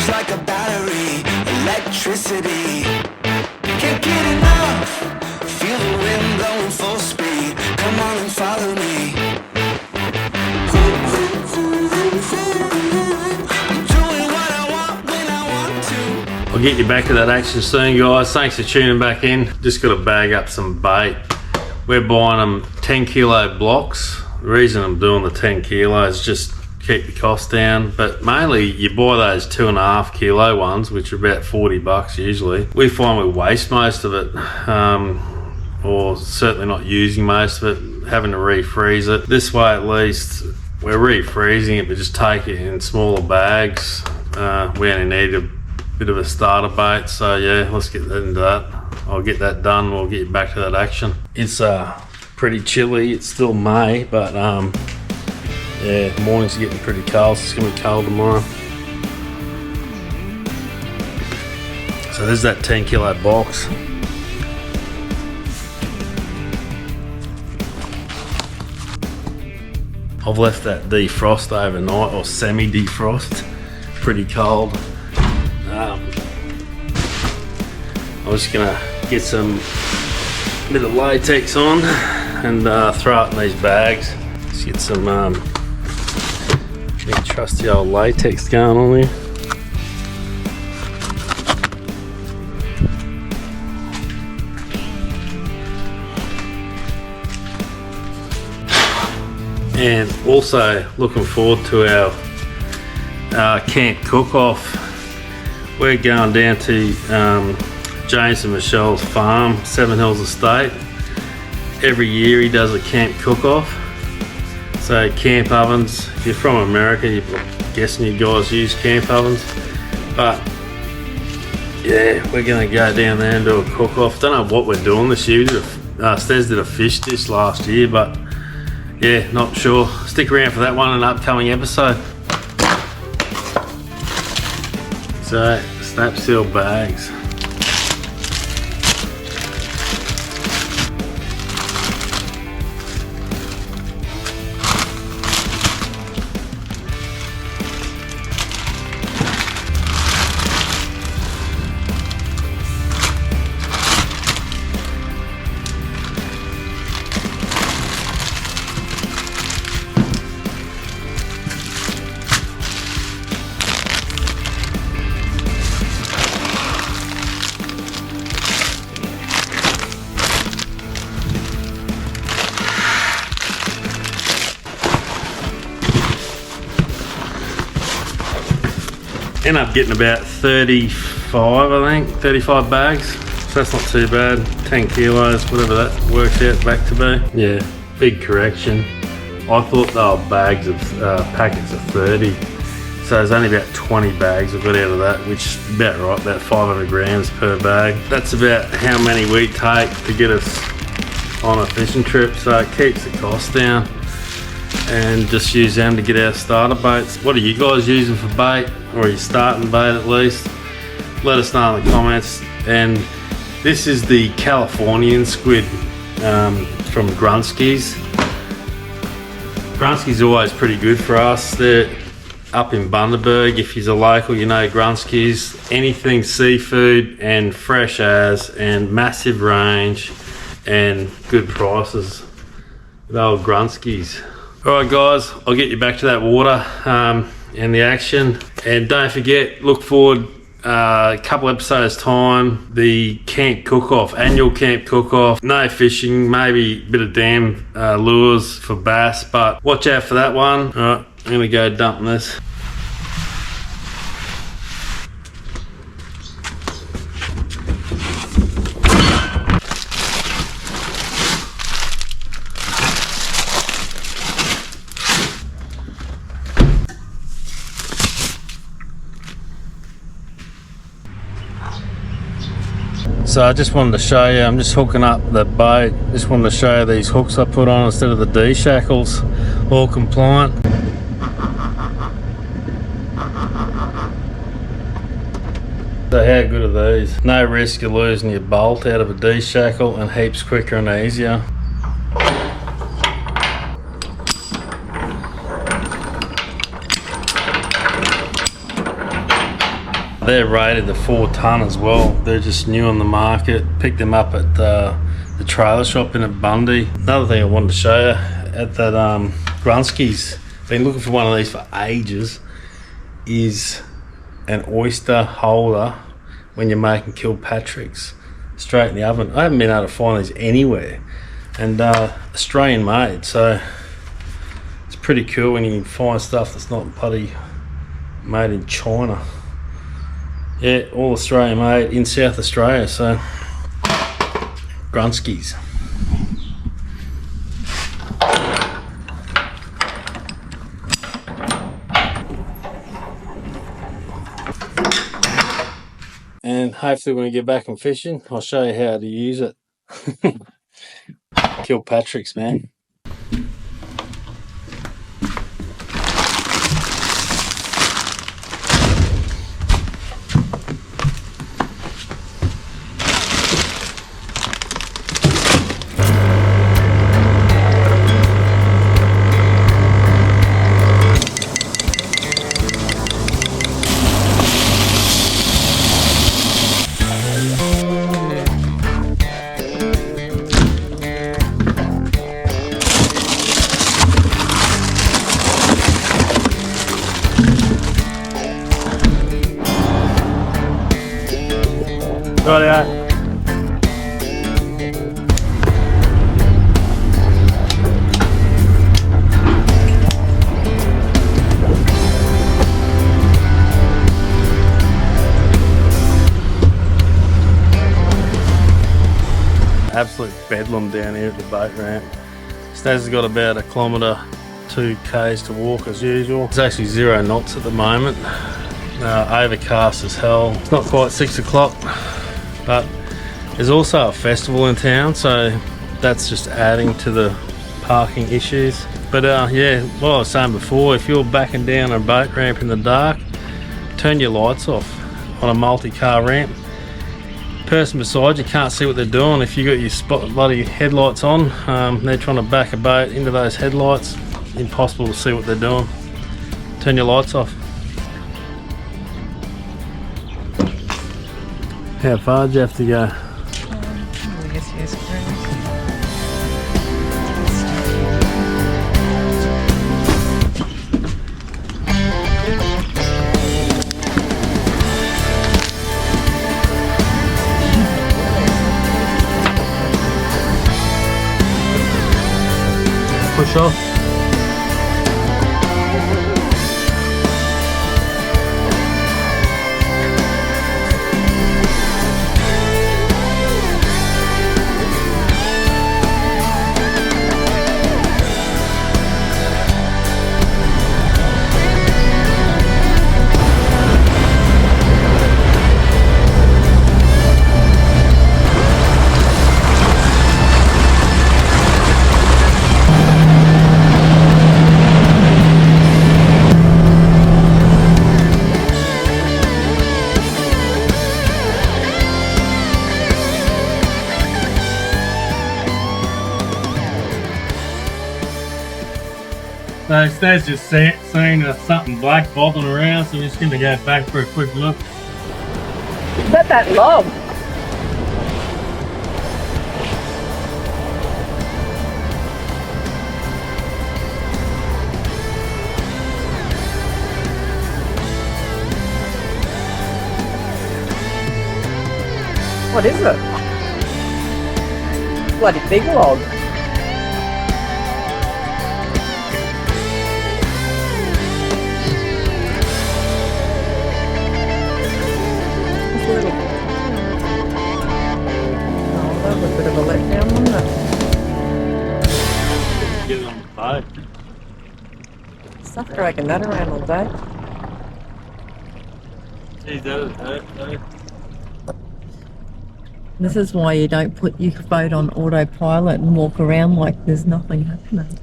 moves like a battery, electricity. Can't get enough, feel the wind blowing full speed. Come on and follow me. I'm doing what I want when I want to. I'll get you back to that action soon, guys. Thanks for tuning back in. Just got to bag up some bait. We're buying them 10 kilo blocks. The reason I'm doing the 10 kilos is just keep the cost down, but mainly you buy those 2.5 kilo ones, which are about $40 usually. We find we waste most of it, or certainly not using most of it, having to refreeze it. This way at least we're refreezing it, but just take it in smaller bags. We only need a bit of a starter bait, so yeah, let's get into that. I'll get that done, we'll get back to that action. It's pretty chilly, it's still May, but yeah, mornings are getting pretty cold, so it's going to be cold tomorrow. So there's that 10 kilo box. I've left that defrost overnight, or semi-defrost, pretty cold. I'm just going to get some bit of latex on and throw it in these bags. Let's get some trusty old latex going on here. And also looking forward to our camp cook-off. We're going down to James and Michelle's farm, Seven Hills Estate. Every year he does a camp cook-off. So camp ovens, if you're from America, I'm guessing you guys use camp ovens. But yeah, we're gonna go down there and do a cook-off. Don't know what we're doing this year. Stez did a fish dish last year, but yeah, not sure. Stick around for that one in an upcoming episode. So, snap seal bags. End up getting about 35, I think, 35 bags. So that's not too bad. 10 kilos, whatever that works out back to be. Yeah, big correction. I thought they were bags of packets of 30. So there's only about 20 bags we've got out of that, which is about right, about 500 grams per bag. That's about how many we take to get us on a fishing trip, so it keeps the cost down. And just use them to get our starter baits. What are you guys using for bait? Or are you starting bait at least? Let us know in the comments. And this is the Californian squid from Grunski's. Grunski's always pretty good for us. They're up in Bundaberg. If you're a local, you know Grunski's. Anything seafood and fresh as, and massive range and good prices. Good old Grunski's. Alright guys, I'll get you back to that water and the action. And don't forget, look forward a couple episodes time, the camp cook-off, annual camp cook-off. No fishing, maybe a bit of dam lures for bass, but watch out for that one. Alright, I'm gonna go dump this. So I just wanted to show you, I'm just hooking up the bait. Just wanted to show you these hooks I put on instead of the D shackles, all compliant. So how good are these? No risk of losing your bolt out of a D shackle, and heaps quicker and easier. They're rated the 4 ton as well. They're just new on the market. Picked them up at the trailer shop in at Bundy. Another thing I wanted to show you at that Grunski's, been looking for one of these for ages, is an oyster holder when you're making Kilpatricks straight in the oven. I haven't been able to find these anywhere, and Australian made, so it's pretty cool when you can find stuff that's not bloody made in China. Yeah, all Australian made in South Australia, so Grunski's. And hopefully when we get back on fishing, I'll show you how to use it. Kilpatricks, man. Right. Absolute bedlam down here at the boat ramp. Staz has got about 1 kilometre, 2 k's to walk as usual. It's actually 0 knots at the moment. Overcast as hell. It's not quite 6 o'clock, but there's also a festival in town, so that's just adding to the parking issues. But yeah, what I was saying before, if you're backing down a boat ramp in the dark, turn your lights off on a multi-car ramp. Person beside you can't see what they're doing. If you got your bloody headlights on, they're trying to back a boat into those headlights. Impossible to see what they're doing. Turn your lights off. How far do you have to go? I guess yes, Push off. So Staz just seen something black bobbing around, so we're just going to go back for a quick look. Is that log? What is it? Bloody big log. Get it on the boat. Stuff dragging that around all day. Geez, that would hurt though. This is why you don't put your boat on autopilot and walk around like there's nothing happening.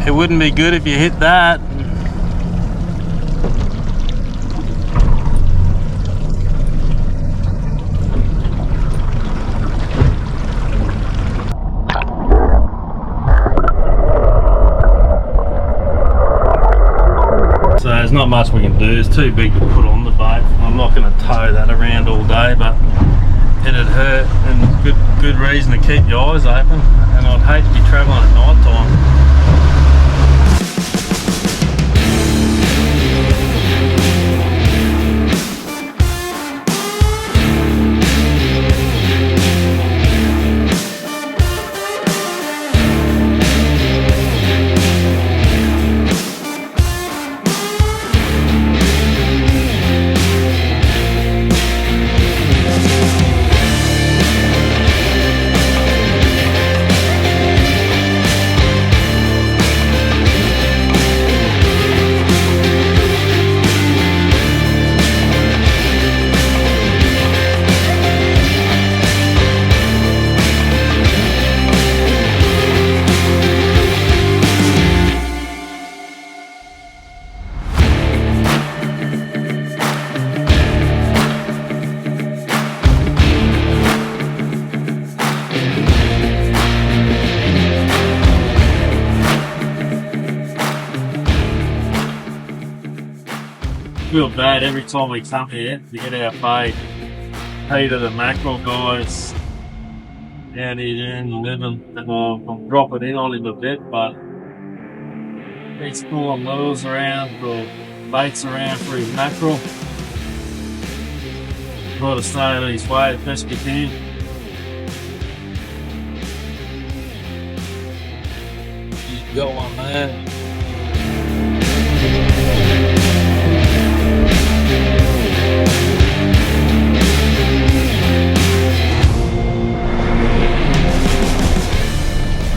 It wouldn't be good if you hit that. So there's not much we can do. It's too big to put on the boat. I'm not going to tow that around all day, but it'd hurt, and good reason to keep your eyes open. And I'd hate to be travelling at night time. Feel bad every time we come here to get our bait. Peter, the mackerel guys down here doing the living, and I'm dropping in on him a bit, but he's pulling lures around or baits around for his mackerel. Try to stay out of his way as best we can. You got one there.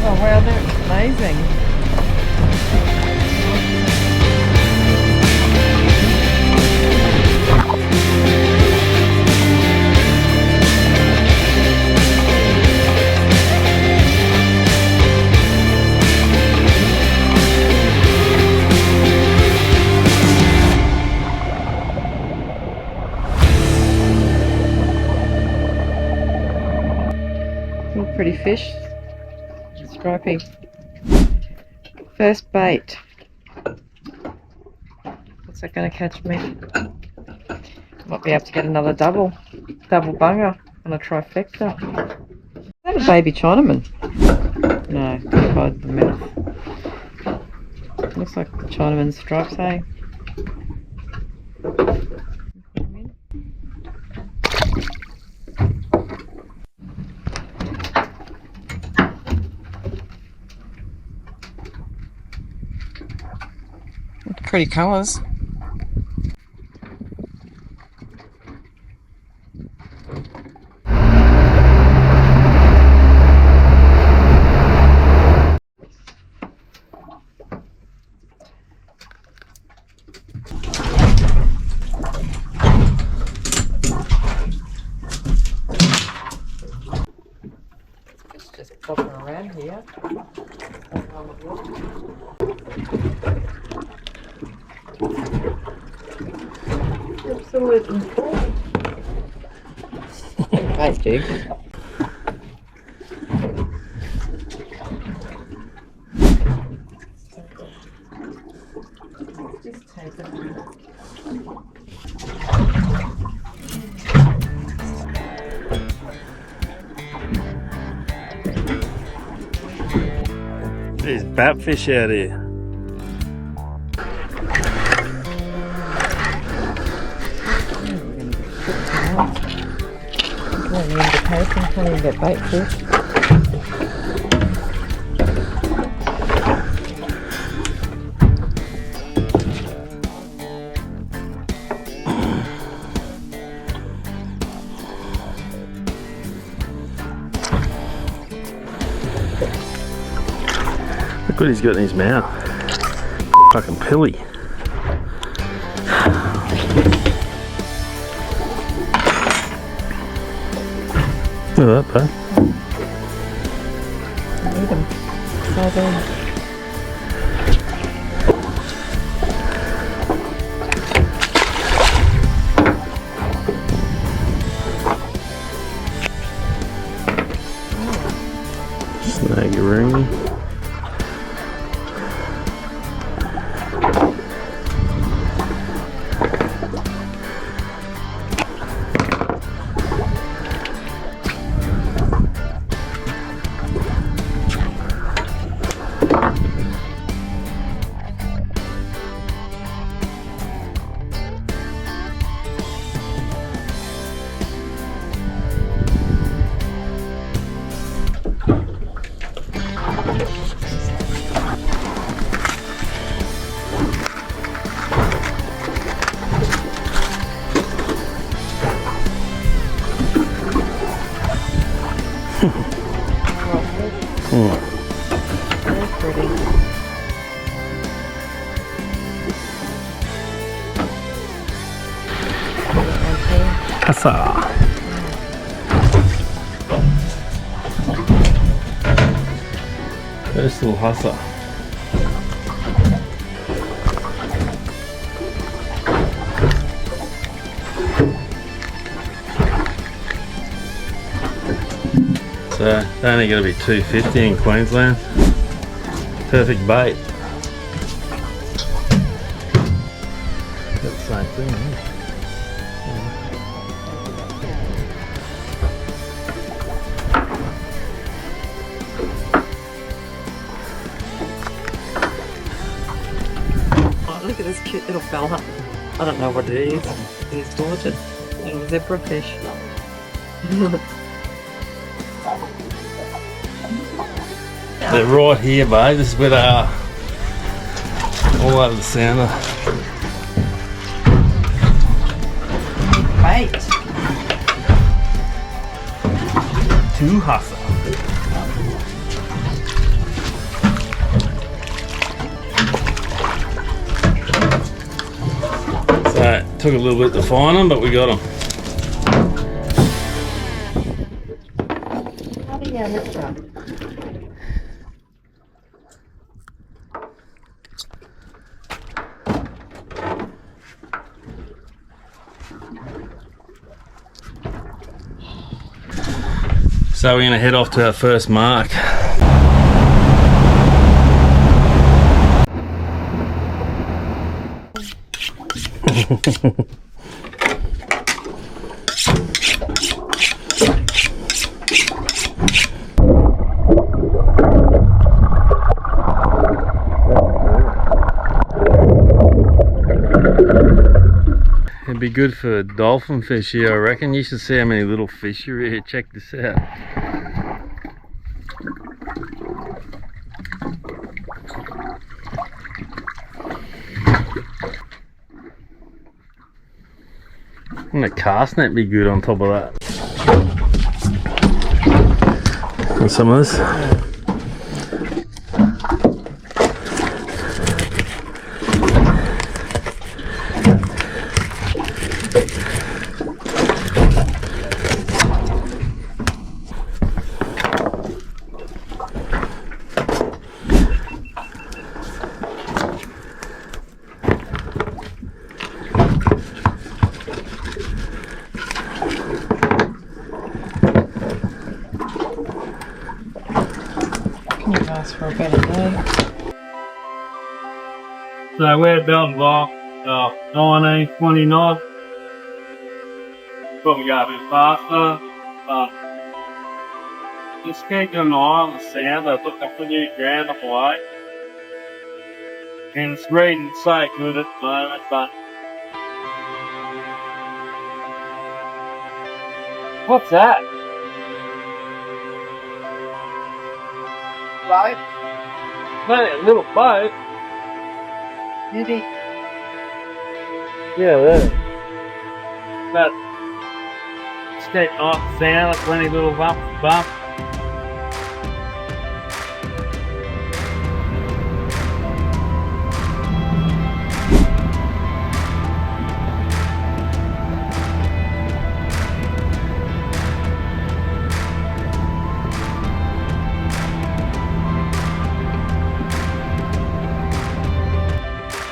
Oh wow, that's amazing. Some pretty fish. Stripey. First bait. What's that going to catch me? Might be able to get another double bunger on a trifecta. Is that a baby Chinaman? No, hide the mouth. Looks like the Chinaman stripes, hey? Pretty colours. Just popping around here. Absolutely cool. Thanks, Jig. Just take it. There's batfish out here. The indication, can't even get bait fish. Look what he's got in his mouth. Fucking pilly. Look at that, bud. Need them. Sardines. Snaggeroonie. Very pretty. Hassa. First little husser. So they're only going to be $2.50 in Queensland. Perfect bait. Got the same thing, isn't it? Oh, look at this cute little fella. I don't know what it is. He's gorgeous. Little zebrafish. They're right here, babe. This is where they are. All over the sounder. Bait. Two husser. So it took a little bit to find them, but we got them. How do you get this one? So we're going to head off to our first mark. It'd be good for dolphin fish here, I reckon. You should see how many little fish are here. Check this out. And a cast net be good on top of that. And some of this. Can you ask for a better day? So we're building block 1929. Probably got a bit faster, but just keep an eye on the sound. I took a new ground up away. And it's reading so good at the moment, but what's that? Boat? Only a little boat. Maybe. Yeah, there. But it's keep nice sound, plenty little bump.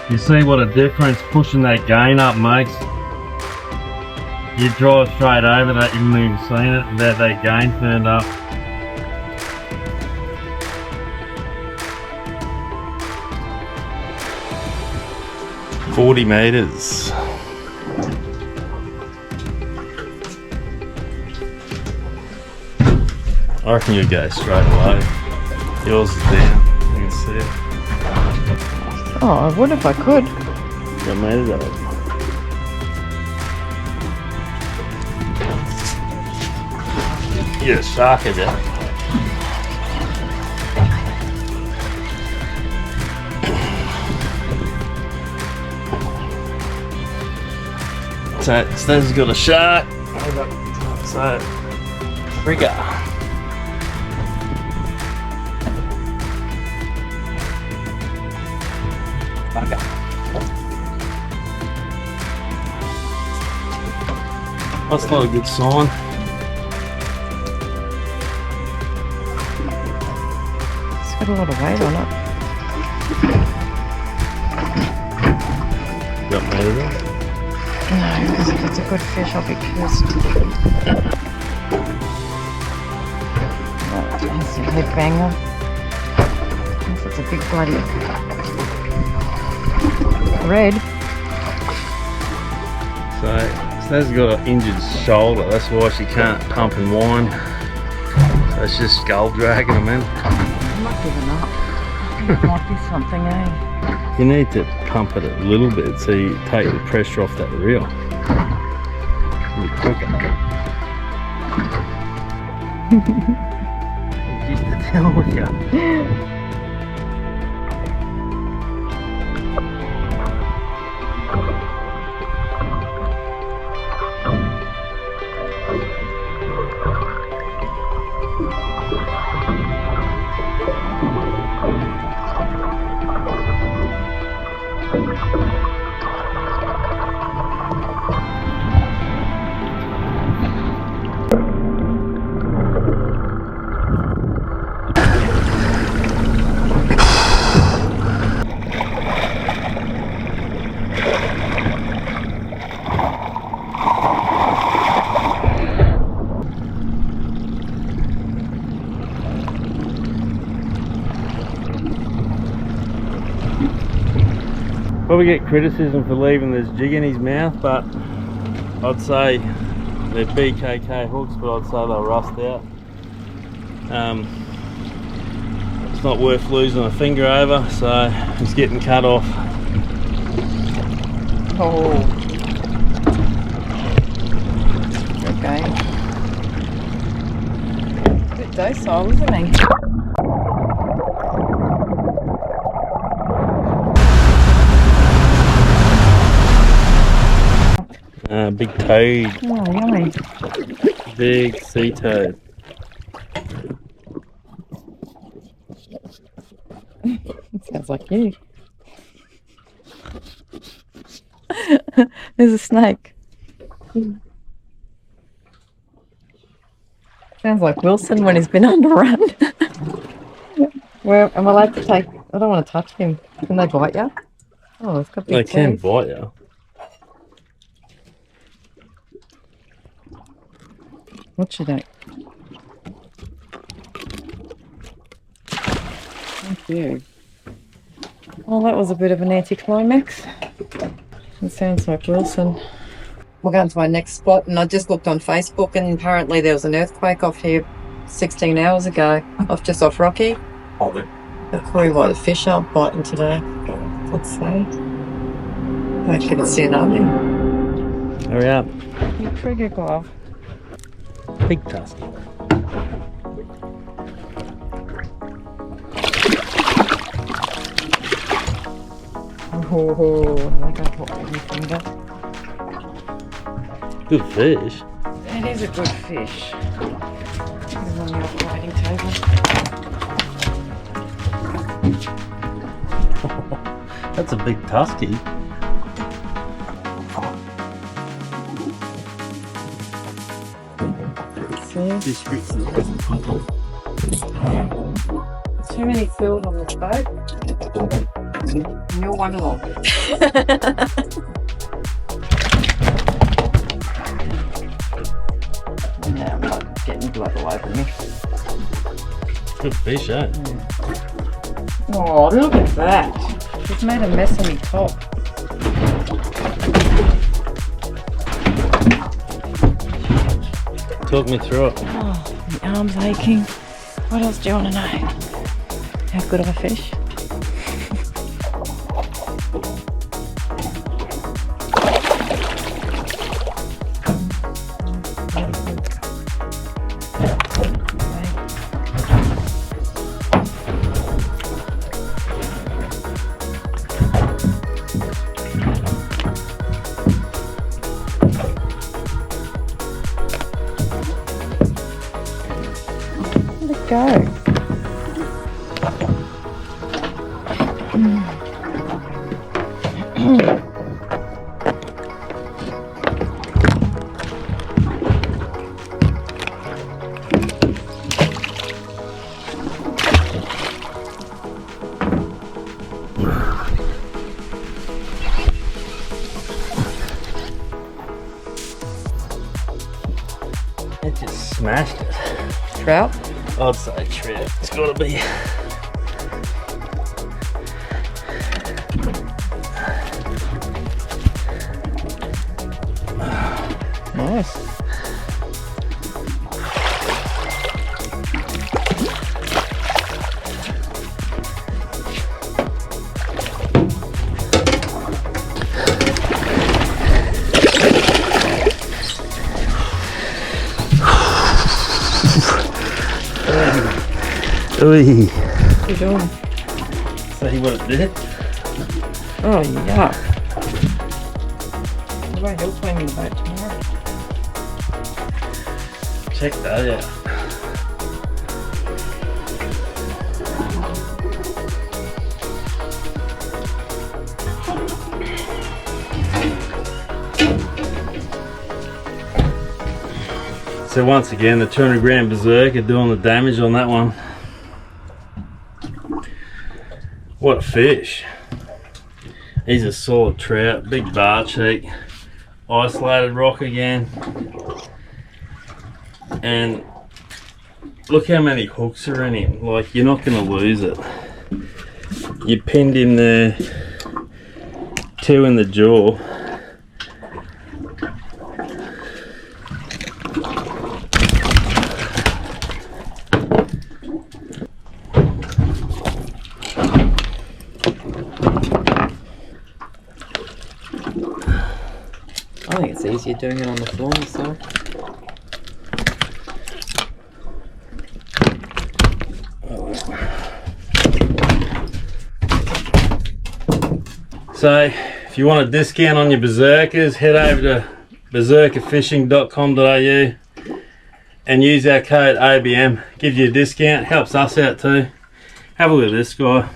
You see what a difference pushing that gain up makes. You drive straight over that, you haven't even seen it, that gain turned up. $40 meters. I reckon you'll go straight away. Yours is down, you can see it. Oh, I would if I could. Got meters up. You're a shark, is it? So, Stan's got a shark. So, trigger. bugger. That's not a good sign. It's got a lot of weight on it. Got me of it. No, if it's a good fish, I'll be pissed. That's a head banger. If it's a big bloody red. So Snaz's got an injured shoulder, that's why she can't pump and wind. So it's just skull dragging them in. I'm not giving up. It might be something, eh? You need to pump it a little bit so you take the pressure off that reel. It'll be quicker. Just to tell you. Probably get criticism for leaving this jig in his mouth, but I'd say they're BKK hooks, but I'd say they'll rust out. It's not worth losing a finger over, so it's getting cut off. Oh. Okay. A bit docile, isn't he? Big toad. Oh, yummy. Big sea toad. Sounds like you. There's a snake. Sounds like Wilson when he's been on the run. Where am I allowed to take? I don't want to touch him. Can they bite you? Oh, it's got big They can teeth. bite you. What should I? Thank you. Well, that was a bit of an anticlimax. It sounds like Wilson. We're going to our next spot, and I just looked on Facebook, and apparently there was an earthquake off here 16 hours ago, just off Rocky. That's probably why the fish aren't biting today. Let's see. I couldn't see nothing. Hurry up. Your trigger glove. Big tusk. Oh, I got hot with my finger. Good fish. It is a good fish. It's on the operating table. That's a big tusky. See? Too many filled on this boat. And you're one of them. Now I'm not getting blood all over me. Good fish, eh? Oh, look at that. It's made a mess of me top. Talk me through it. Oh, my arm's aching. What else do you want to know? How good of a fish? Go. It just smashed it. Trout? I'd say trout. It's got to be. Nice. Ooh. Good job. See what it did? Oh, yuck. I won't help swim in the boat tomorrow. Check that out. So once again, the 200 gram berserker doing the damage on that one. What a fish. He's a solid trout, big bar cheek, isolated rock again. And look how many hooks are in him. Like, you're not going to lose it. You pinned him there, 2 in the jaw. I think it's easier doing it on the floor myself. So if you want a discount on your berserkers, head over to berserkerfishing.com.au and use our code ABM. Gives you a discount, helps us out too. Have a look at this guy.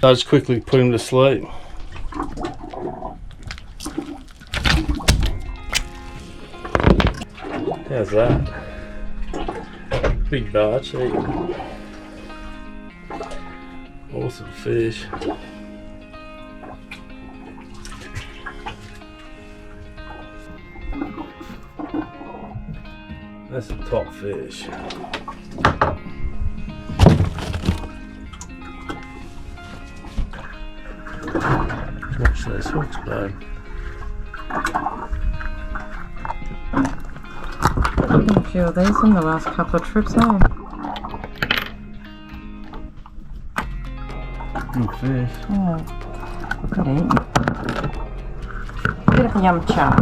I'll just quickly put him to sleep. How's that? Big bar cheek. Awesome fish. That's a top fish. Watch those hooks, babe. A few of these in the last couple of trips home. Good fish. Oh, look at him. Bit of a yum char.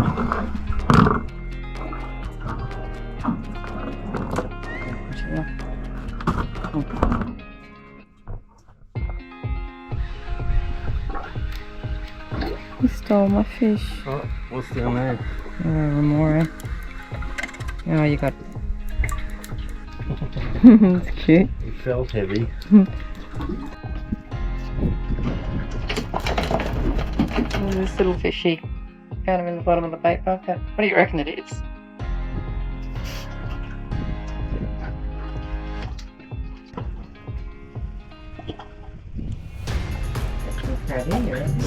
You stole my fish. Oh, what's down there? Oh, remora. Oh, you got. It's cute. It felt heavy. Oh, this little fishy. Found him in the bottom of the bait bucket. What do you reckon it is?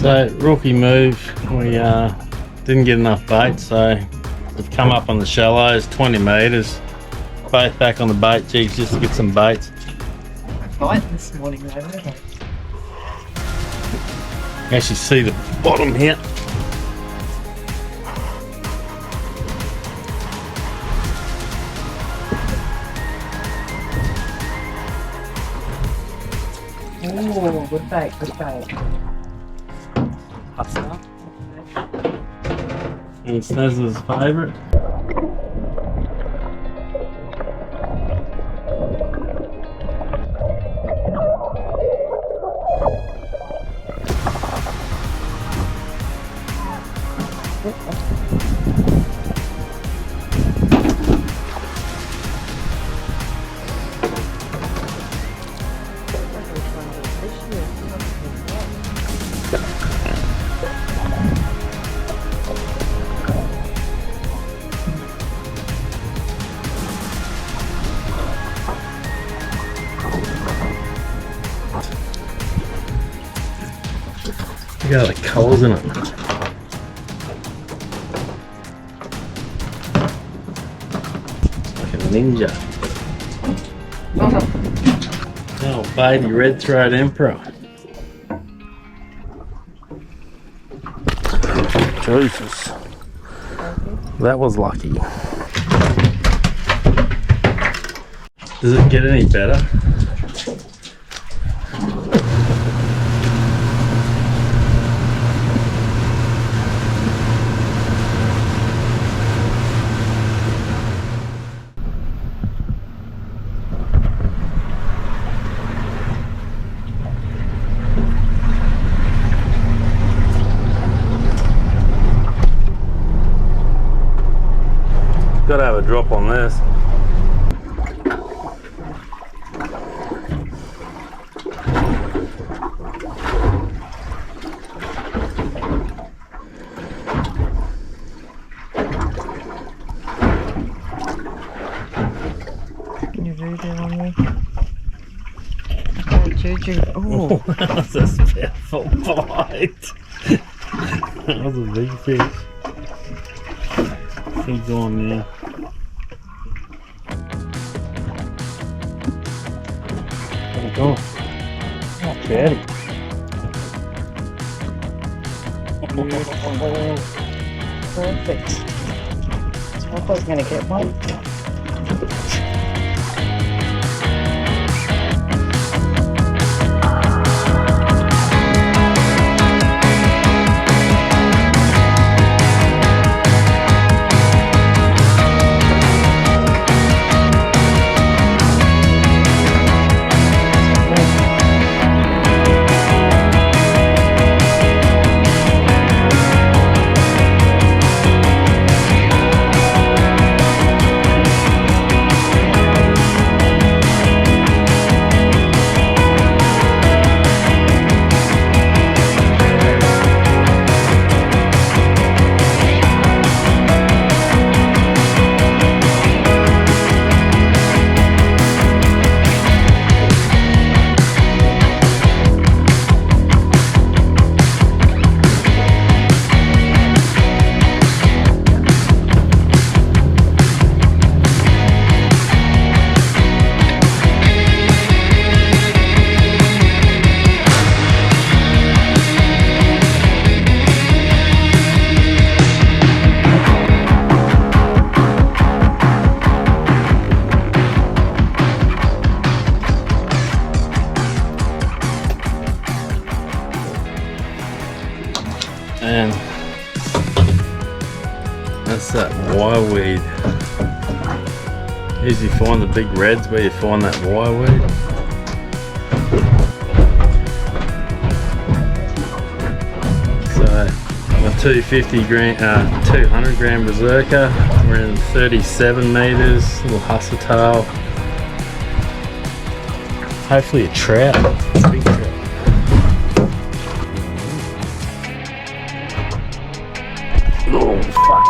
So, rookie move. We didn't get enough bait, so we've come up on the shallows, 20 metres. Both back on the bait jigs just to get some baits. Bite this morning, though, don't I? You can actually see the bottom here. Oh, good bait, good bait. Pasta. And Snezler's favourite. Look at the colours in it. Like a ninja. Oh, baby red throat emperor. Jesus. That was lucky. Does it get any better? Gotta have a drop on this. You voodoo on me. Oh, Juju. Oh, That was a powerful bite. That was a big fish. He's on there. Oh, fatty. perfect. I thought I was going to get one. And that's that wireweed. Usually find the big reds where you find that wireweed. So my 250 gram, 200 gram berserker. We're in 37 meters. Little hustle tail. Hopefully a trout. Big trout. Oh, fuck.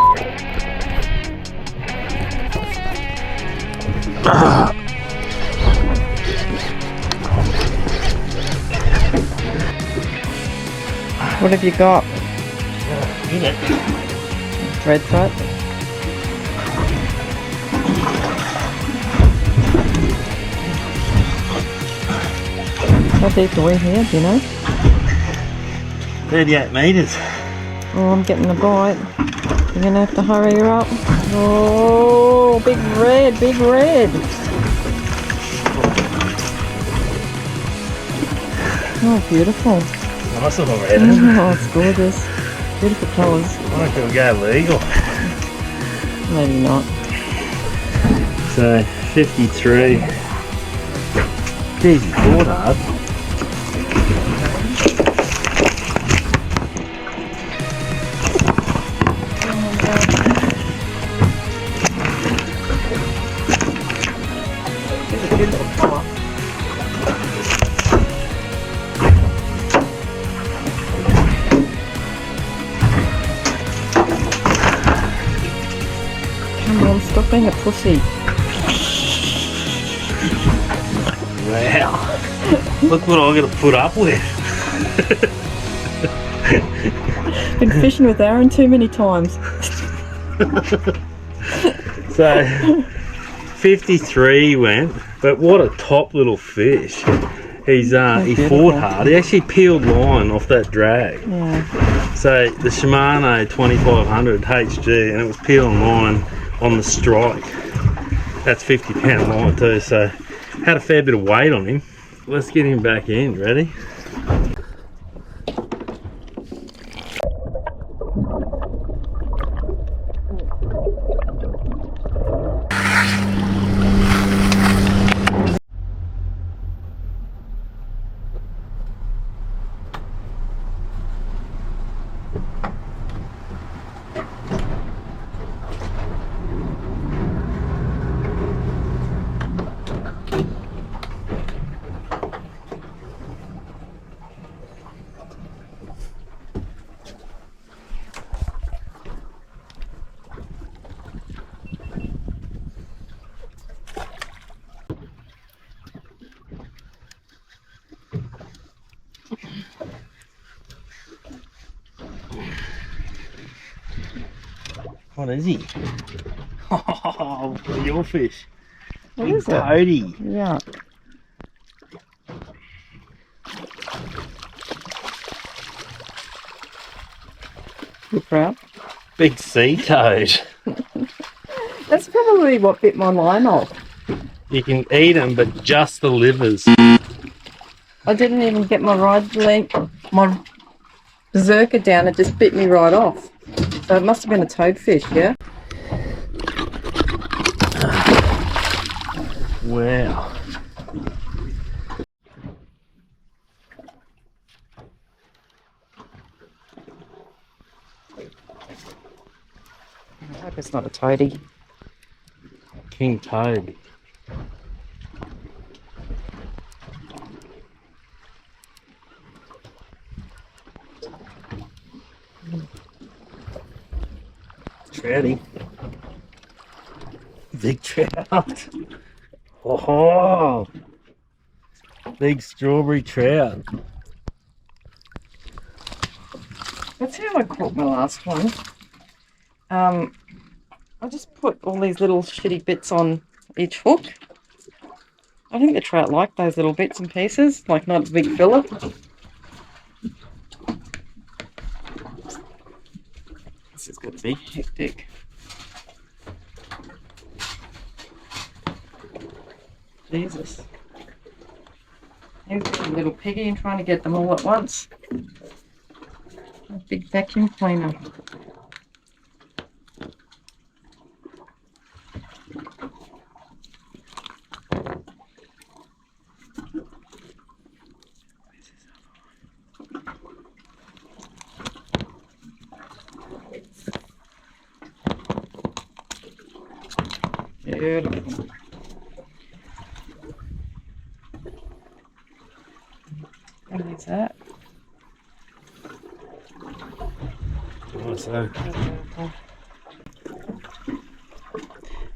What have you got? Red throat? How deep are we here, do you know? 38 meters. Oh, I'm getting a bite. You're gonna have to hurry her up. Oh, big red, big red. Oh, beautiful. Nice little red, isn't it? Oh, it's gorgeous. Beautiful colours. I think it'll go legal. Maybe not. So, 53. Easy board hard. It's a good little colour. Come on, stop being a pussy. Wow. Look what I'm going to put up with. Been fishing with Aaron too many times. So 53 went, but what a top little fish. He fought hard. He actually peeled line off that drag. Yeah. So the Shimano 2500 HG, and it was peeling line on the strike. That's 50-pound line too, so had a fair bit of weight on him. Let's get him back in. Ready? What is he? Oh, your fish. What Big is it? toady. Yeah. Good trout. Big sea toad. That's probably what bit my line off. You can eat them, but just the livers. I didn't even get my my berserker down. It just bit me right off. So it must have been a toadfish, yeah? Wow. I hope it's not a toady. King toad. Trouty. Big trout. Oh, big strawberry trout. That's how I caught my last one. I just put all these little shitty bits on each hook. I think the trout like those little bits and pieces, like not a big fillet. This is going to be hectic. Jesus. He's a little piggy and trying to get them all at once. A big vacuum cleaner. Beautiful. What is that? What's that?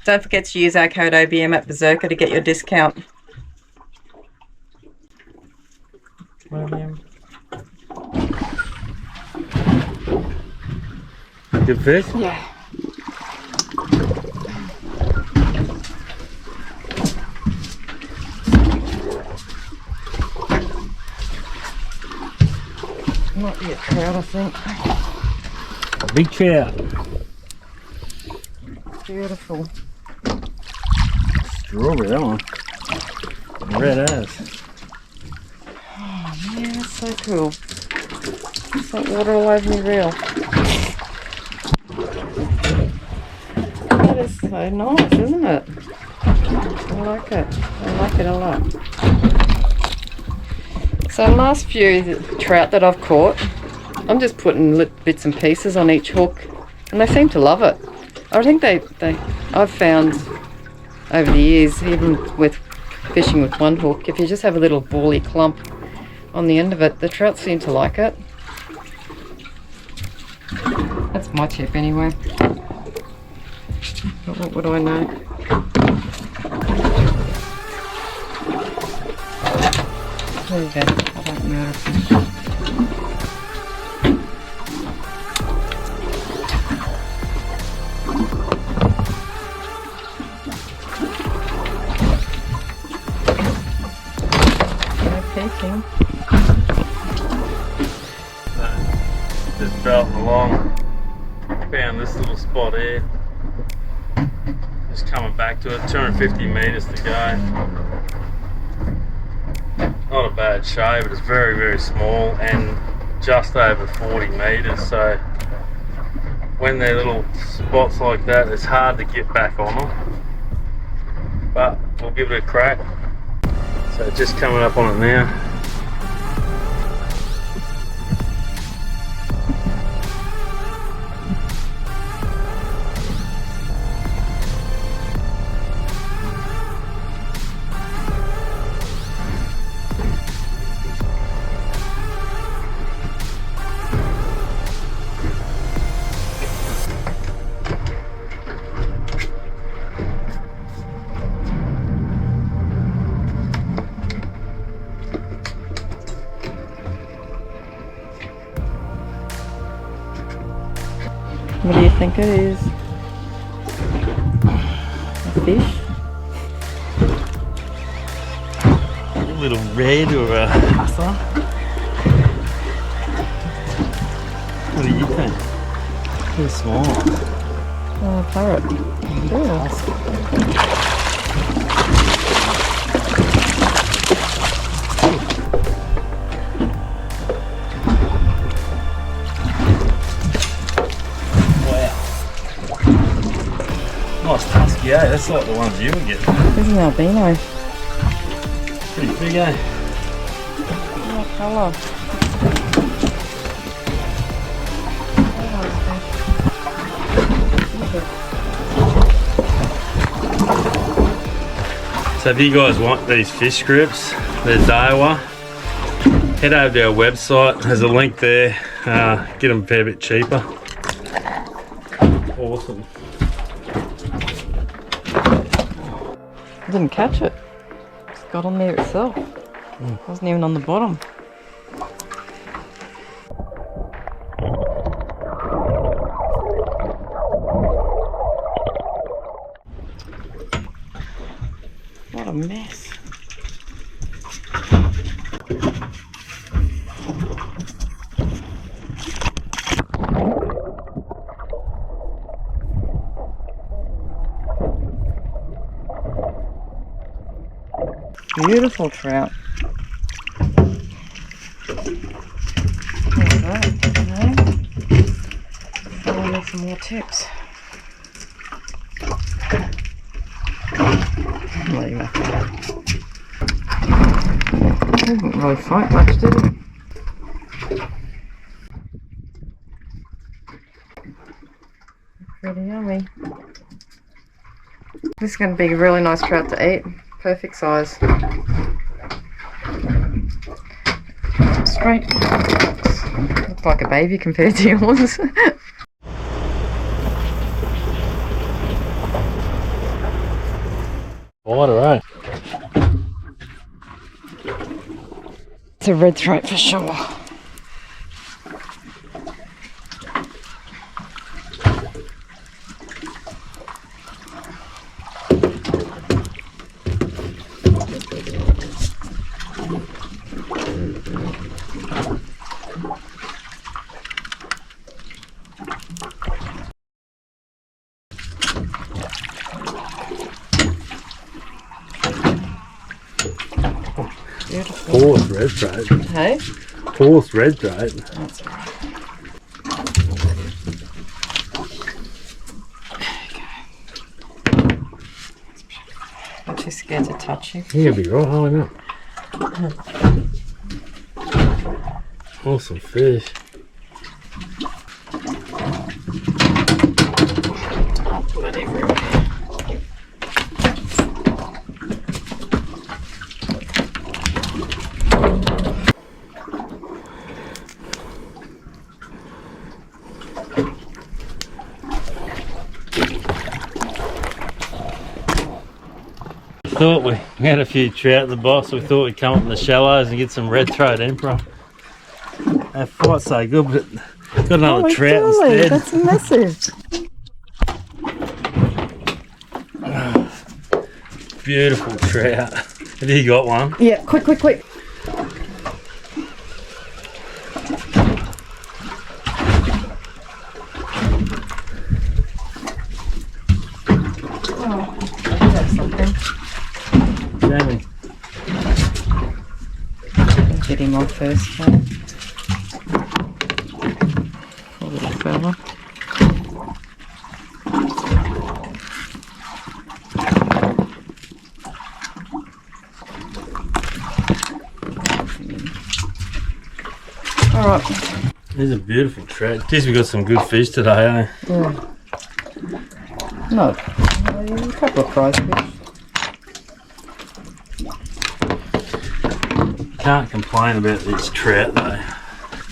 Don't forget to use our code OBM at Berserker to get your discount. Good fish? Yeah. Not yet trout, I think. Big trout. Beautiful. Strawberry, that one. Red ass. Oh man, that's so cool. It's like water all over me reel. That is so nice, isn't it? I like it. I like it a lot. So the last few trout that I've caught, I'm just putting bits and pieces on each hook, and they seem to love it. I think I've found over the years, even with fishing with one hook, if you just have a little bally clump on the end of it, the trout seem to like it. That's my tip anyway. But what would I know? There you go. I don't know. Just belting along, found this little spot here. Just coming back to it, 250 metres to go. Not a bad show, but it's very, very small and just over 40 metres. So when they're little spots like that, it's hard to get back on them. But we'll give it a crack. So just coming up on it now. What do you think it is? A fish? A little red or a hustler? What do you think? Pretty small. Oh, a parrot. Very nice. Nice Tusk, yeah, that's like the ones you were getting. This is an albino. Pretty big, eh? What colour? So if you guys want these fish scripts, they're Daiwa, head over to our website, there's a link there, get them a fair bit cheaper. Awesome. I didn't catch it. Just got on there itself. Wasn't even on the bottom. What a mess. Beautiful trout. Look at that. Find me some more tips. Leave it. Didn't really fight much, did it? Pretty yummy. This is going to be a really nice trout to eat. Perfect size. Straight. Looks like a baby compared to yours. Wider, eh? It's a red throat for sure. Beautiful. Fourth red throat. Hey? Fourth red throat. That's right. I'm too scared to touch you. You're gonna be right, I know. Awesome fish. Thought we had a few trout at the box, we thought we'd come up in the shallows and get some red throat emperor. That fight's so good, but got another trout instead. That's massive. Beautiful trout. Have you got one? Yeah, quick. first time. Poor little fella. Alright. These are beautiful trout. Geez, we got some good fish today, eh? Yeah. No. A couple of prize fish. Can't complain about these trout though.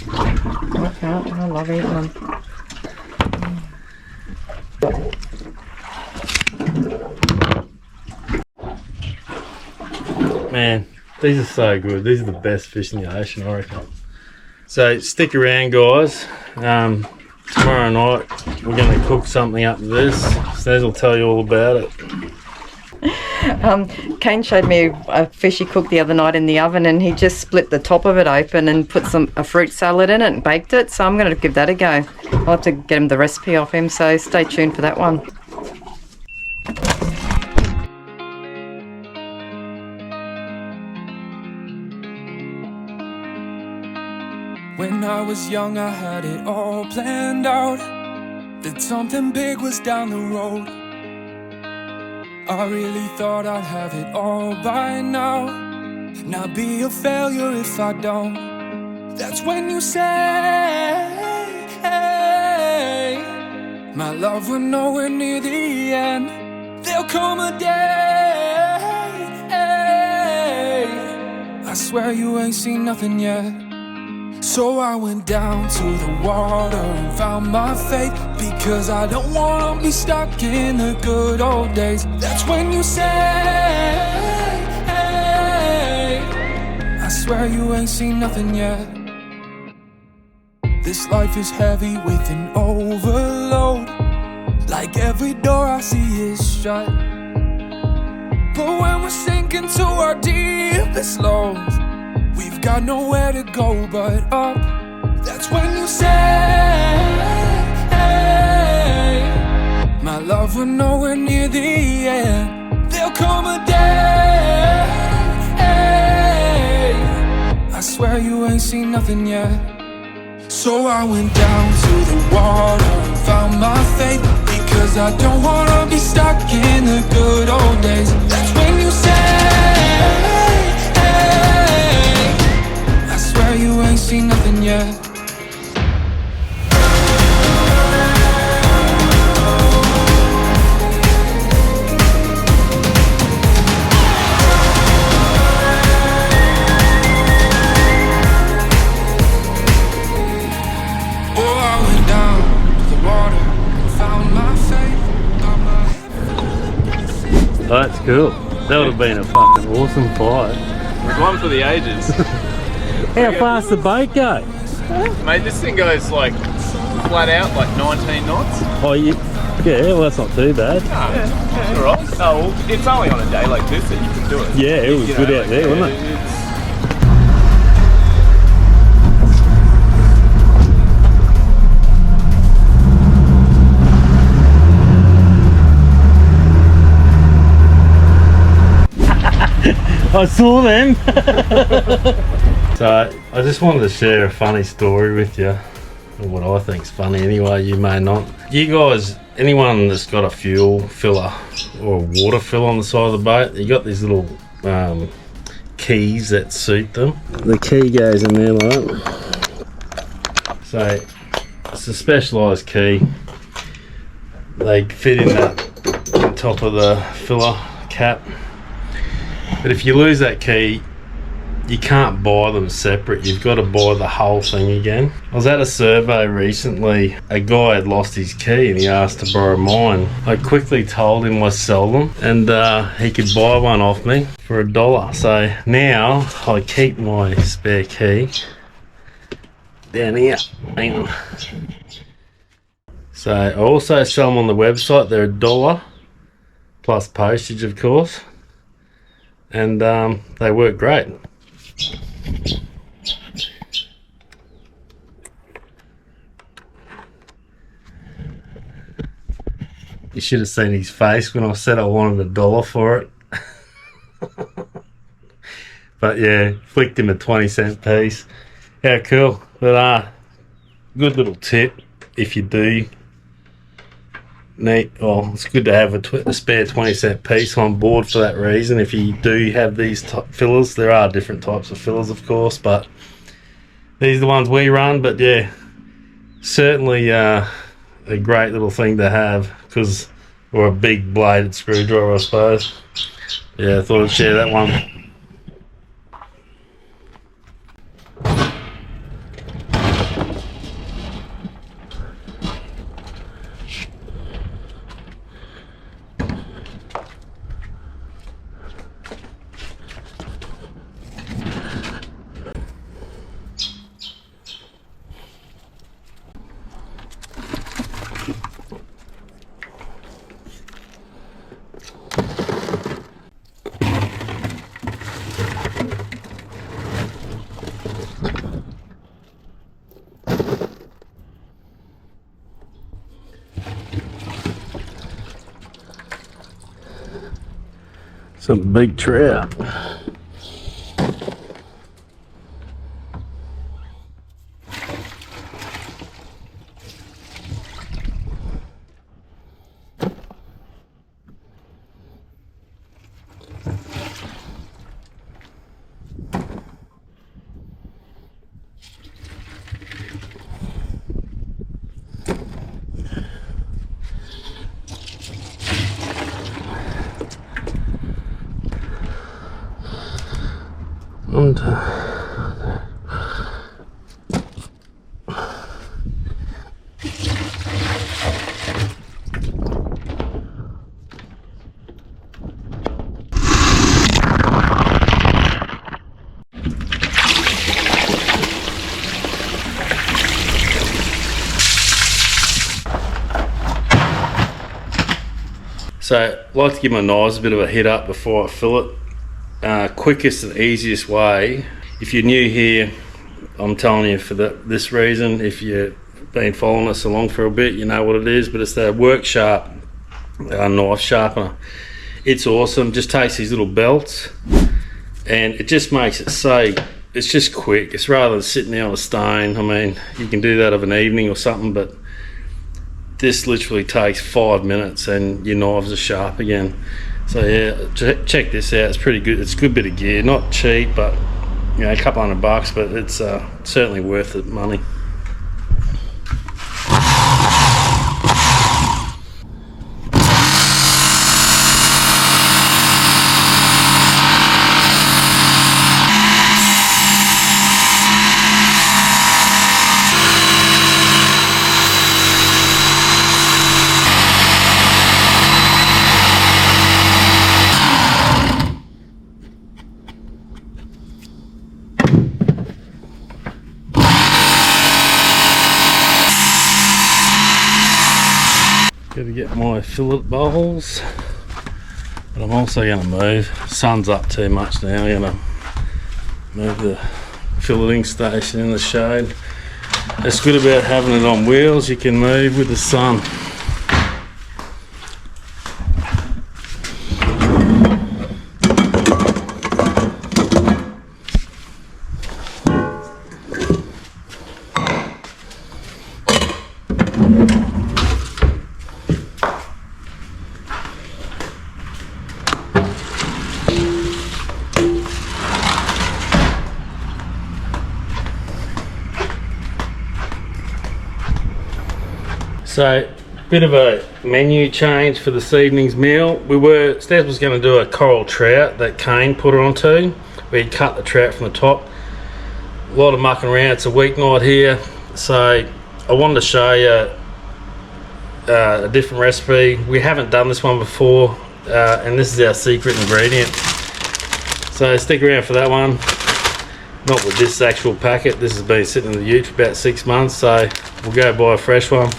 I can't. I love eating them. Man, these are so good. These are the best fish in the ocean, I reckon. So stick around, guys. Tomorrow night we're going to cook something up with this. Snaz will tell you all about it. Kane showed me a fish he cooked the other night in the oven, and he just split the top of it open and put a fruit salad in it and baked it. So I'm going to give that a go. I'll have to get him the recipe off him, so stay tuned for that one. When I was young, I had it all planned out, that something big was down the road. I really thought I'd have it all by now, not be a failure if I don't. That's when you say, hey, my love, we're nowhere near the end. There'll come a day, I swear you ain't seen nothing yet. So I went down to the water and found my faith, because I don't wanna be stuck in the good old days. That's when you say, hey, I swear you ain't seen nothing yet. This life is heavy with an overload, like every door I see is shut. But when we're sinking to our deepest lows, we've got nowhere to go but up. That's when you say, hey, my love, we're nowhere near the end. There'll come a day, I swear you ain't seen nothing yet. So I went down to the water and found my faith, because I don't wanna be stuck in the good old days. That's when you say, you ain't seen nothing yet. Oh, I went down to the water and found my faith. Oh, that's cool. That would have been a fucking awesome fight. There's one for the ages. How fast the boat go? Mate, this thing goes like flat out like 19 knots. Oh, yeah, well that's not too bad. It's alright. Oh, well, it's only on a day like this that you can do it. Yeah, it was good out there, wasn't it? I saw them. So I just wanted to share a funny story with you, or what I think's funny anyway. You may not. You guys, anyone that's got a fuel filler or a water fill on the side of the boat, you got these little keys that suit them. The key goes in there like that. So it's a specialised key. They fit in that on top of the filler cap. But if you lose that key, you can't buy them separate. You've got to buy the whole thing again. I was at a survey recently. A guy had lost his key and he asked to borrow mine. I quickly told him I sell them, and he could buy one off me for $1. So now I keep my spare key down here. Hang on. So I also sell them on the website. They're $1 plus postage, of course. And they work great. You should have seen his face when I said I wanted $1 for it. But yeah, flicked him a 20-cent piece. How cool. But good little tip if you do need, well, it's good to have a spare 20-cent piece on board for that reason. If you do have these fillers, there are different types of fillers, of course, but these are the ones we run. But yeah, certainly a great little thing to have, because, or a big bladed screwdriver, I suppose. Yeah, I thought I'd share that one. Some big trout. And so I like to give my knives a bit of a hit up before I fill it. Quickest and easiest way, if you're new here, I'm telling you for this reason. If you've been following us along for a bit, you know what it is, but it's the Work Sharp knife sharpener. It's awesome. Just takes these little belts and it just makes it so, it's just quick. It's rather than sitting there on a stone. I mean, you can do that of an evening or something, but this literally takes 5 minutes and your knives are sharp again. So yeah, check this out. It's pretty good. It's a good bit of gear. Not cheap, but you know, a couple $100, but it's certainly worth the money. Gotta get my fillet bowls, but I'm also going to move. Sun's up too much now. I'm going to move the filleting station in the shade. It's good about having it on wheels. You can move with the sun. So, bit of a menu change for this evening's meal. Steph was going to do a coral trout that Kane put her onto. We cut the trout from the top. A lot of mucking around. It's a weeknight here, so I wanted to show you a different recipe. We haven't done this one before, and this is our secret ingredient. So stick around for that one. Not with this actual packet. This has been sitting in the ute for about 6 months, so we'll go buy a fresh one.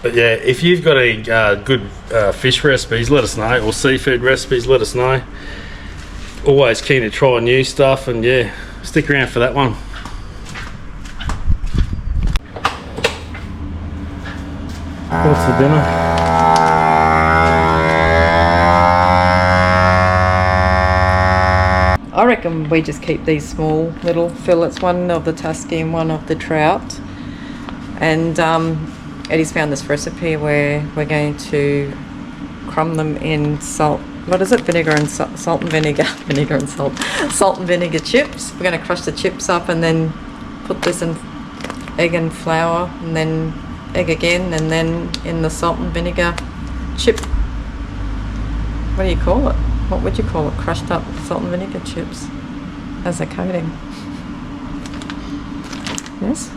But yeah, if you've got any good fish recipes, let us know, or seafood recipes, let us know. Always keen to try new stuff, and yeah, stick around for that one. What's the dinner? I reckon we just keep these small little fillets, one of the Tusky and one of the trout. And Eddie's found this recipe where we're going to crumb them in salt. What is it? Vinegar and salt and vinegar. Vinegar and salt. Salt and vinegar chips. We're going to crush the chips up and then put this in egg and flour, and then egg again, and then in the salt and vinegar chip. What do you call it? What would you call it? Crushed up salt and vinegar chips as a coating. Yes?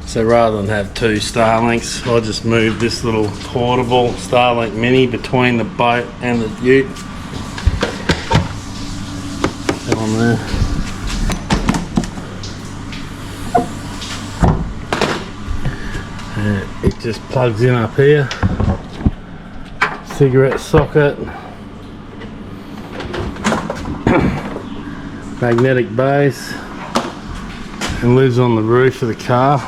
So rather than have two Starlinks, I just moved this little portable Starlink Mini between the boat and the ute. Get on there. And it just plugs in up here. Cigarette socket. Magnetic base. And lives on the roof of the car.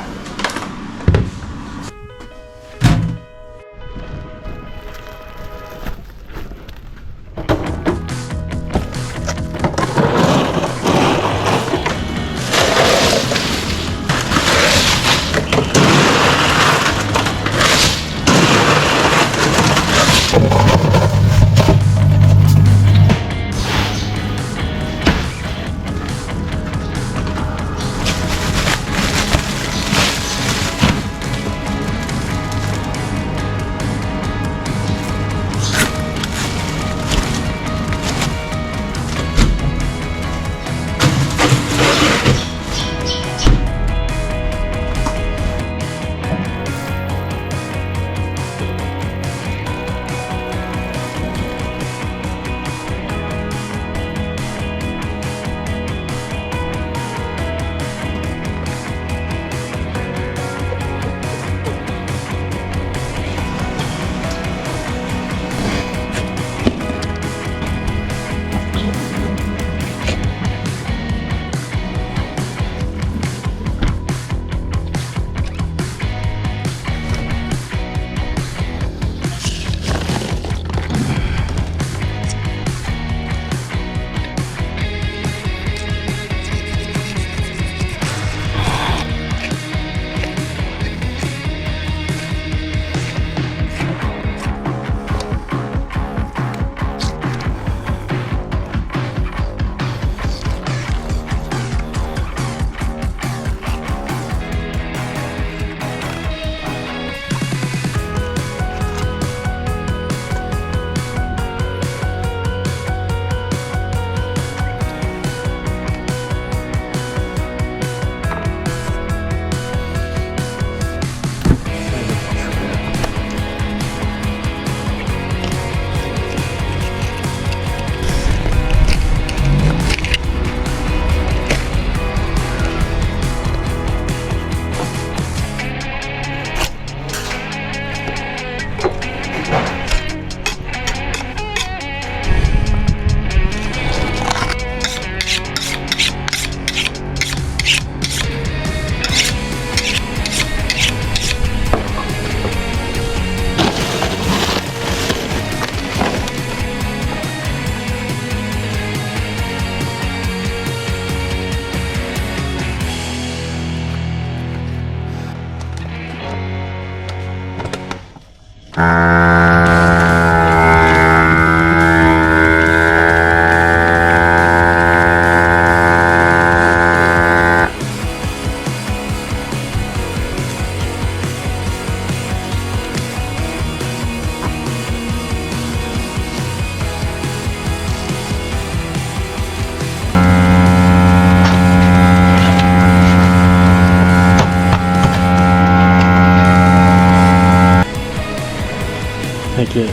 Thank you.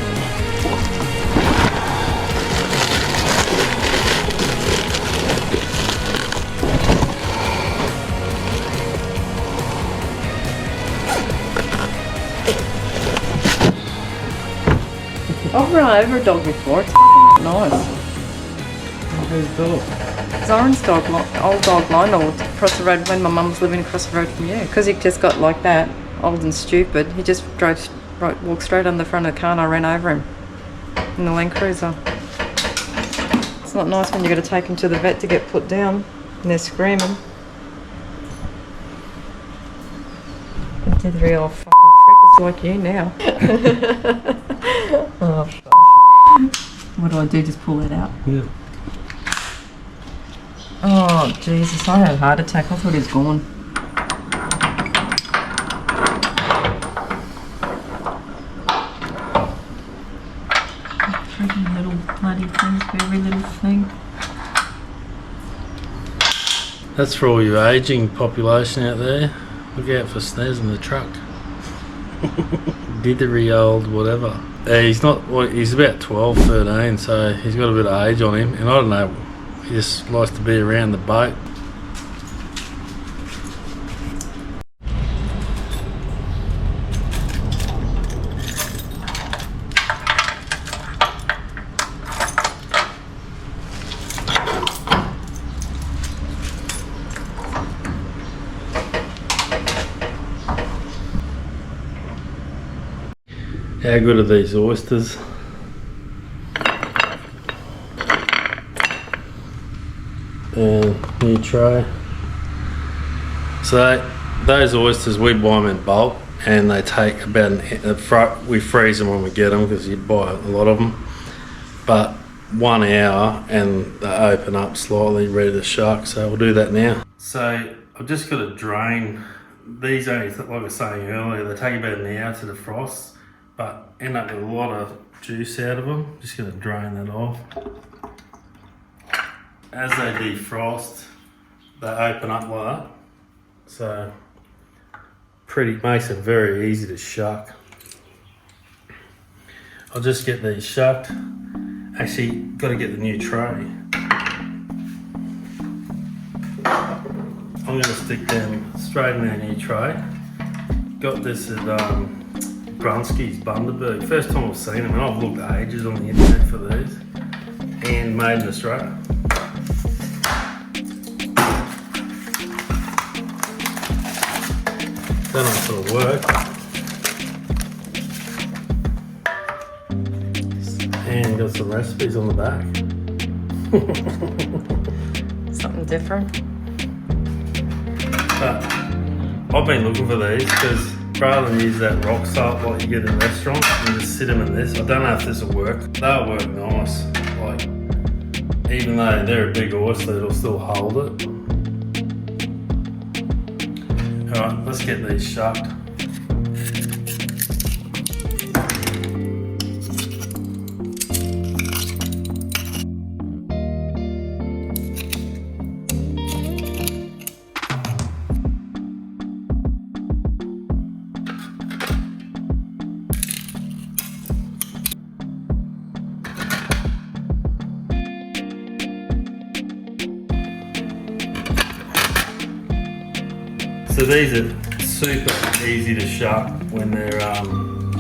I've run over a dog before. It's fucking nice. Who's dog? Zoran's dog, old dog Lionel, across the road when my mum was living across the road from you. Because he just got like that, old and stupid. He just walked straight on the front of the car and I ran over him in the Land Cruiser. It's not nice when you got to take him to the vet to get put down and they're screaming. The real fucking prick is like you now. Oh, fuck. What do I do? Just pull it out? Yeah. Oh, Jesus, I had a heart attack. I thought he was gone. Freaking little bloody things, every little thing. That's for all your aging population out there. Look out for snares in the truck. Dithery old whatever. He's not, well, he's about 12, 13, so he's got a bit of age on him. And I don't know, he just likes to be around the boat. How good are these oysters? And new tray. So those oysters, we buy them in bulk and they take about we freeze them when we get them because you buy a lot of them, but 1 hour and they open up slightly ready to shuck. So we'll do that now. So I've just got to drain these. Only, like I was saying earlier, they take about an hour to defrost, but end up with a lot of juice out of them. Just going to drain that off. As they defrost, they open up like that. So makes it very easy to shuck. I'll just get these shucked. Actually, got to get the new tray. I'm going to stick them straight in our new tray. Got this at Brunsky's Bundaberg. First time I've seen them, and I've looked ages on the internet for these. And made in Australia. Don't know if it'll work. And got some recipes on the back. Something different. But I've been looking for these because rather than use that rock salt like you get in restaurants, you just sit them in this. I don't know if this will work. They'll work nice. Like, even though they're a big oyster, it'll still hold it. Alright, let's get these shucked. So these are super easy to shuck when they're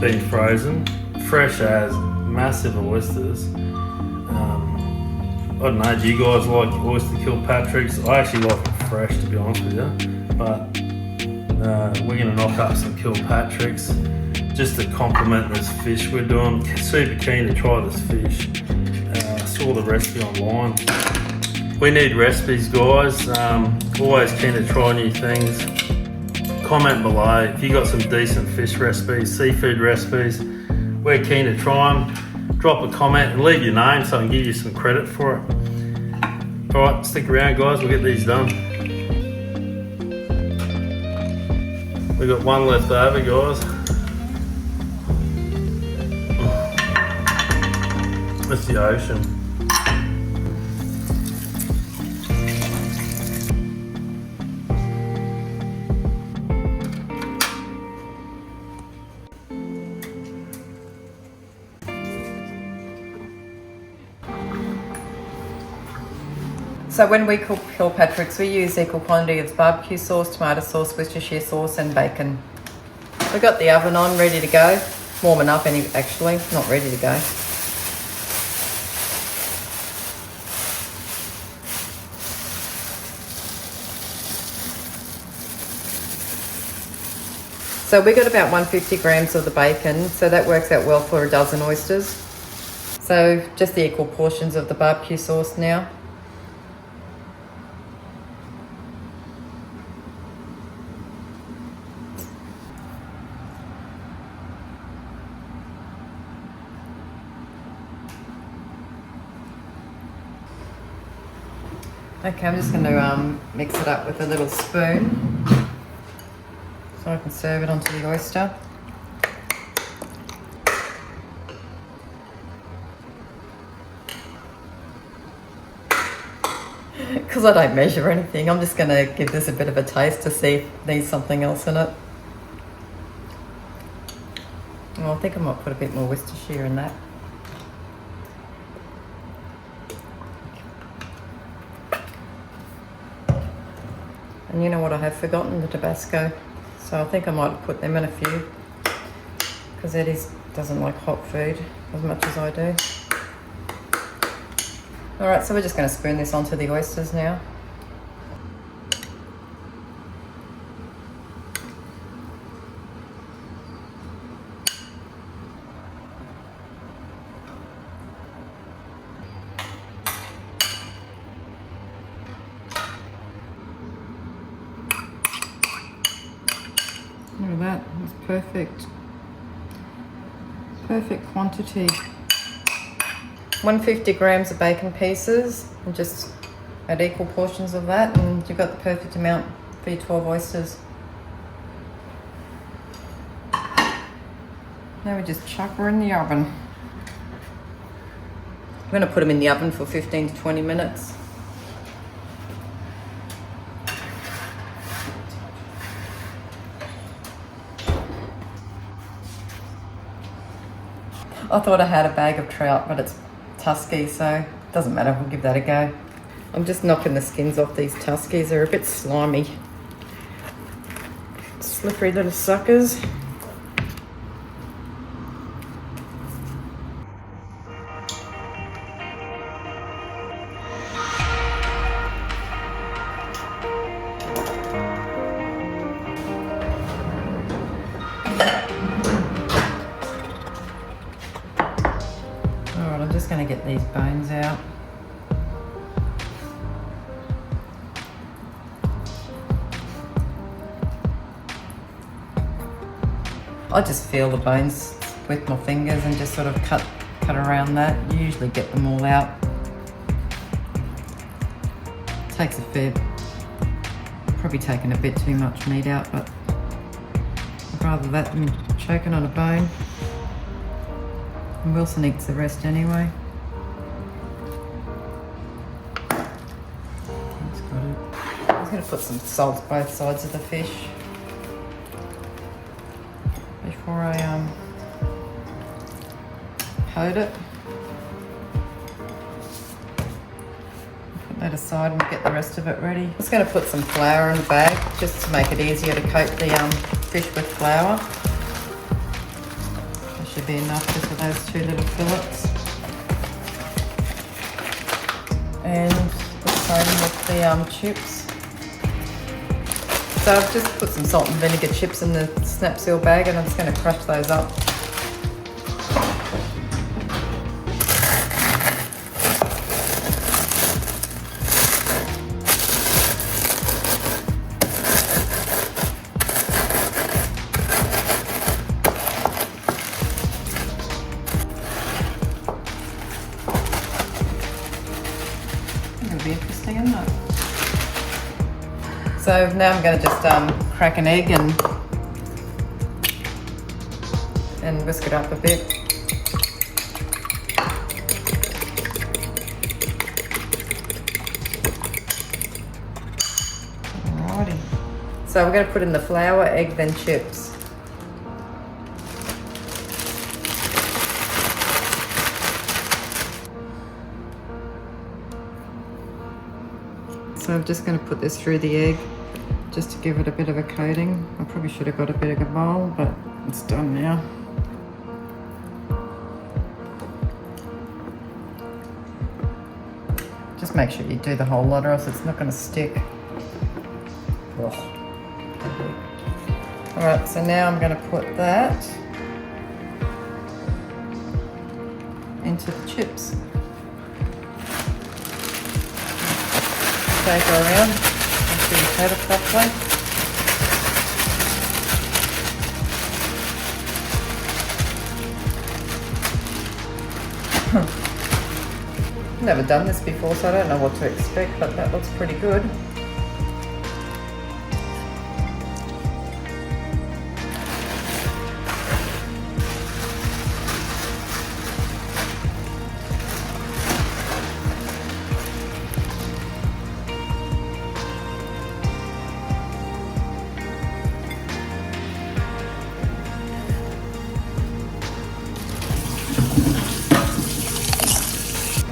being frozen. Fresh as, massive oysters. I don't know, do you guys like Oyster Kilpatricks? I actually like them fresh, to be honest with you. But we're going to knock up some Kilpatricks just to complement this fish we're doing. Super keen to try this fish. Saw the recipe online. We need recipes, guys. Always keen to try new things. Comment below if you got some decent fish recipes, seafood recipes. we're keen to try them. Drop a comment and leave your name so I can give you some credit for it. Alright, stick around guys, we'll get these done. We've got one left over guys. That's the ocean. So when we cook Kilpatricks, we use equal quantity of barbecue sauce, tomato sauce, Worcestershire sauce and bacon. We've got the oven on, ready to go. Warming up actually, not ready to go. So we got about 150 grams of the bacon, so that works out well for a dozen oysters. So just the equal portions of the barbecue sauce now. Okay, I'm just going to mix it up with a little spoon so I can serve it onto the oyster. Because I don't measure anything, I'm just going to give this a bit of a taste to see if it needs something else in it. Well, I think I might put a bit more Worcestershire in that. And you know what I have forgotten? The Tabasco. So I think I might put them in a few because Eddie doesn't like hot food as much as I do. Alright, so we're just going to spoon this onto the oysters now. Look at that, it's perfect. Perfect quantity. 150 grams of bacon pieces, and just add equal portions of that, and you've got the perfect amount for your 12 oysters. Now we just chuck her in the oven. I'm going to put them in the oven for 15 to 20 minutes. I thought I had a bag of trout, but it's Tusky, so it doesn't matter, we'll give that a go. I'm just knocking the skins off these Tuskies, they're a bit slimy. Slippery little suckers. I'm just going to get these bones out. I just feel the bones with my fingers and just sort of cut around that. You usually get them all out. Takes a fair, probably taking a bit too much meat out, but I'd rather that than choking on a bone. And Wilson eats the rest anyway. That's got it. I'm just going to put some salt both sides of the fish before I coat it. Put that aside and get the rest of it ready. I'm just going to put some flour in the bag just to make it easier to coat the fish with flour. Should be enough just for those two little fillets. And the same with the chips. So I've just put some salt and vinegar chips in the snap seal bag, and I'm just going to crush those up. So now I'm going to just crack an egg and whisk it up a bit. Alrighty. So we're going to put in the flour, egg, then chips. So I'm just going to put this through the egg just to give it a bit of a coating. I probably should have got a bigger bowl, but it's done now. Just make sure you do the whole lot or else it's not going to stick. Alright, so now I'm going to put that into the chips. Shake her around until you pat it properly. Never done this before, so I don't know what to expect, but that looks pretty good.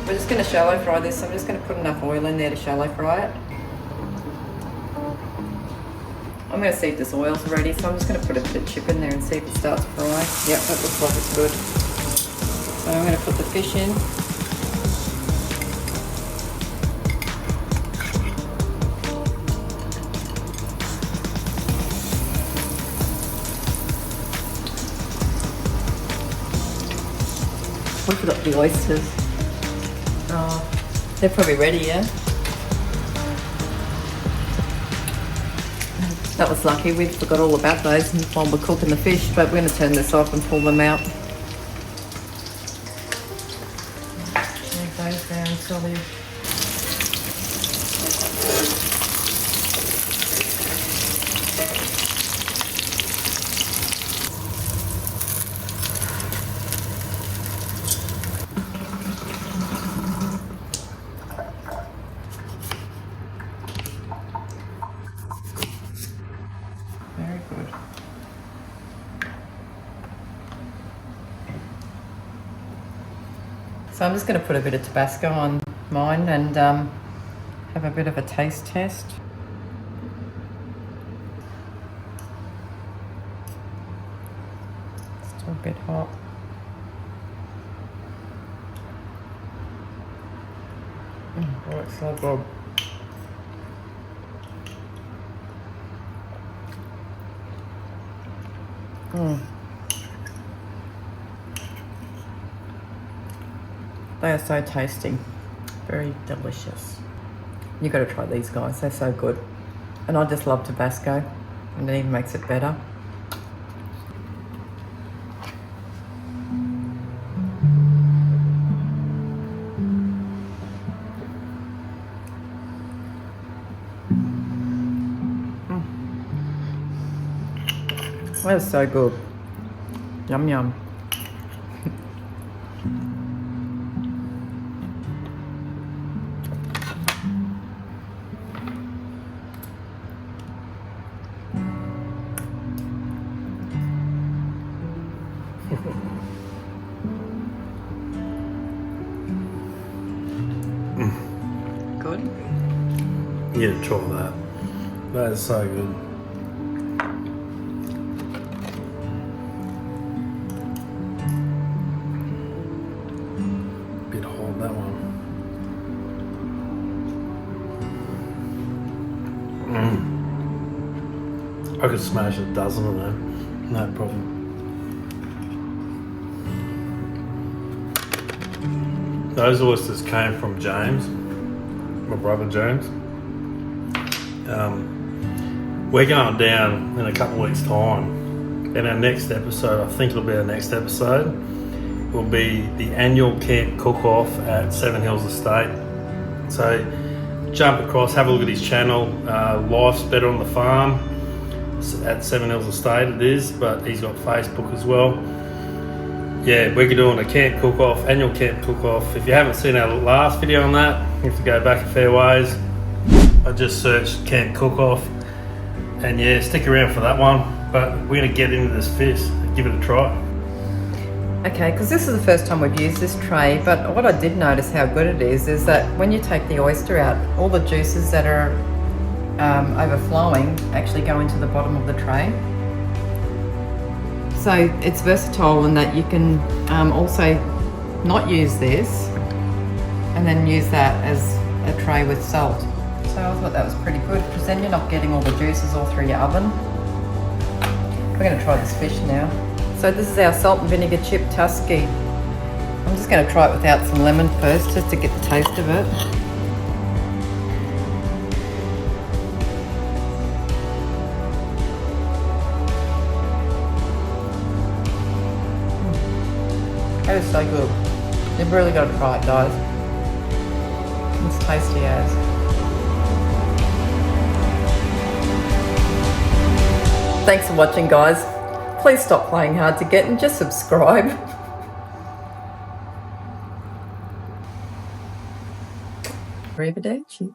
We're just going to shallow fry this. I'm just going to put enough oil in there to shallow fry it. I'm going to see if this oil's ready, so I'm just going to put a bit of chip in there and see if it starts to fry. Yep, that looks like it's good. So I'm going to put the fish in. We forgot the oysters. Oh, they're probably ready, yeah? That was lucky, we forgot all about those while we're cooking the fish, but we're going to turn this off and pull them out. Leave those there until they're... Very good. So I'm just going to put a bit of Tabasco on mine and have a bit of a taste test. Still a bit hot. Oh, it's so good. They are so tasty, very delicious. You've got to try these guys, they're so good. And I just love Tabasco, and it even makes it better. That's so good. Yum yum. Good? You need to try that. That is so good. Bit hot, that one. I could smash a dozen of them, no problem. Those oysters came from James, my brother James. We're going down in a couple of weeks' time, and our next episode, I think it'll be our next episode, will be the annual camp cook-off at Seven Hills Estate. So jump across, have a look at his channel. Life's Better on the Farm at 7 Hills Estate it is, but he's got Facebook as well. Yeah, we're doing a camp cook-off, annual camp cook-off. If you haven't seen our last video on that, you have to go back a fair ways. I just searched camp cook-off, and yeah, stick around for that one. But we're gonna get into this fish and give it a try. Okay, because this is the first time we've used this tray, but what I did notice how good it is that when you take the oyster out, all the juices that are overflowing actually go into the bottom of the tray. So it's versatile in that you can also not use this and then use that as a tray with salt. So I thought that was pretty good, because then you're not getting all the juices all through your oven. We're going to try this fish now. So this is our salt and vinegar chip Tusky. I'm just going to try it without some lemon first, just to get the taste of it. That is so good. You've really got to try it, guys. It's tasty as. Thanks for watching, guys. Please stop playing hard to get and just subscribe. Arrivederci.